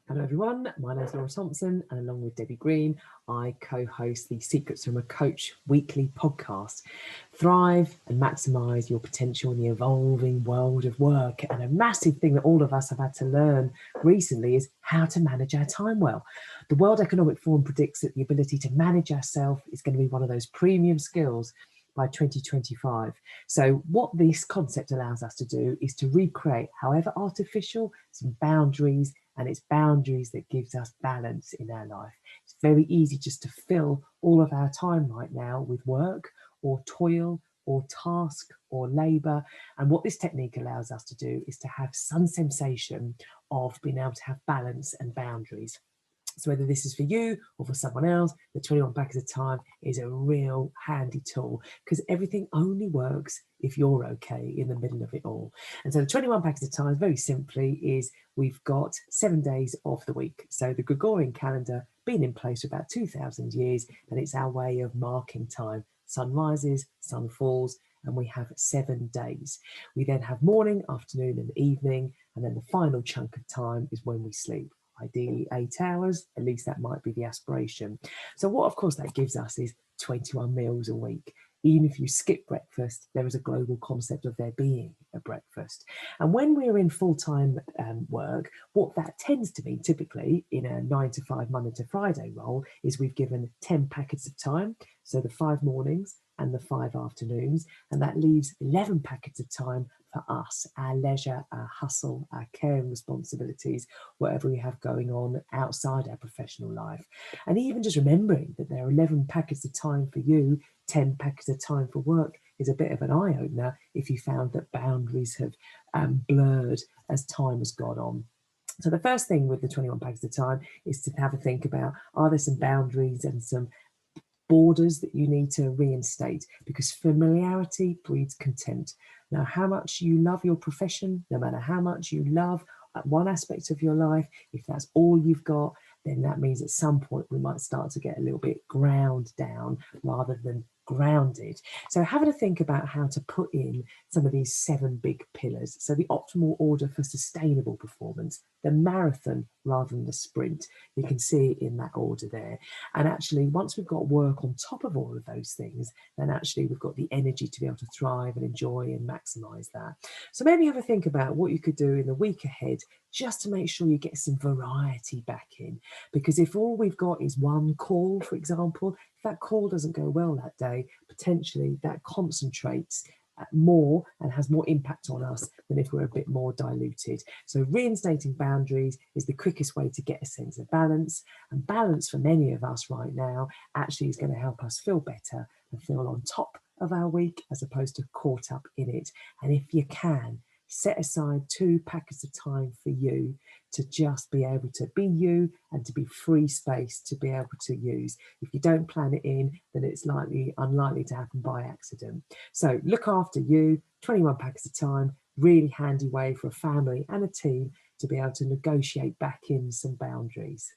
Hello everyone, my name is Laura Thompson and along with Debbie Green, I co-host the Secrets from a Coach weekly podcast. Thrive and maximise your potential in the evolving world of work. And a massive thing that all of us have had to learn recently is how to manage our time well. The World Economic Forum predicts that the ability to manage ourselves is going to be one of those premium skills by 2025. So what this concept allows us to do is to recreate, however artificial, some boundaries, and it's boundaries that gives us balance in our life. It's very easy just to fill all of our time right now with work or toil or task or labour. And what this technique allows us to do is to have some sensation of being able to have balance and boundaries. So whether this is for you or for someone else, the 21 packets of time is a real handy tool because everything only works if you're okay in the middle of it all. And so the 21 packets of time, very simply, is we've got 7 days of the week. So the Gregorian calendar been in place for about 2,000 years, and it's our way of marking time. Sun rises, sun falls, and we have 7 days. We then have morning, afternoon, and evening, and then the final chunk of time is when we sleep. Ideally 8 hours, at least that might be the aspiration. So what of course that gives us is 21 meals a week. Even if you skip breakfast, there is a global concept of there being a breakfast. And when we're in full-time work, what that tends to mean typically in a 9 to 5 Monday to Friday role is we've given 10 packets of time. So the 5 mornings and the 5 afternoons, and that leaves 11 packets of time for us, our leisure, our hustle, our caring responsibilities, whatever we have going on outside our professional life. And even just remembering that there are 11 packets of time for you, 10 packets of time for work is a bit of an eye-opener if you found that boundaries have blurred as time has gone on. So the first thing with the 21 packets of time is to have a think about, are there some boundaries and some borders that you need to reinstate, because familiarity breeds contempt. Now, how much you love your profession, no matter how much you love one aspect of your life, if that's all you've got, then that means at some point we might start to get a little bit ground down rather than grounded. So having to think about how to put in some of these 7 big pillars. So the optimal order for sustainable performance, the marathon rather than the sprint. You can see it in that order there. And actually, once we've got work on top of all of those things, then actually we've got the energy to be able to thrive and enjoy and maximize that. So maybe have a think about what you could do in the week ahead just to make sure you get some variety back in. Because if all we've got is one call, for example, if that call doesn't go well that day, potentially that concentrates more and has more impact on us than if we're a bit more diluted. So reinstating boundaries is the quickest way to get a sense of balance, and balance for many of us right now actually is going to help us feel better and feel on top of our week as opposed to caught up in it. And if you can, set aside 2 packets of time for you to just be able to be you and to be free space to be able to use. If you don't plan it in, then it's unlikely to happen by accident. So look after you, 21 packets of time, really handy way for a family and a team to be able to negotiate back in some boundaries.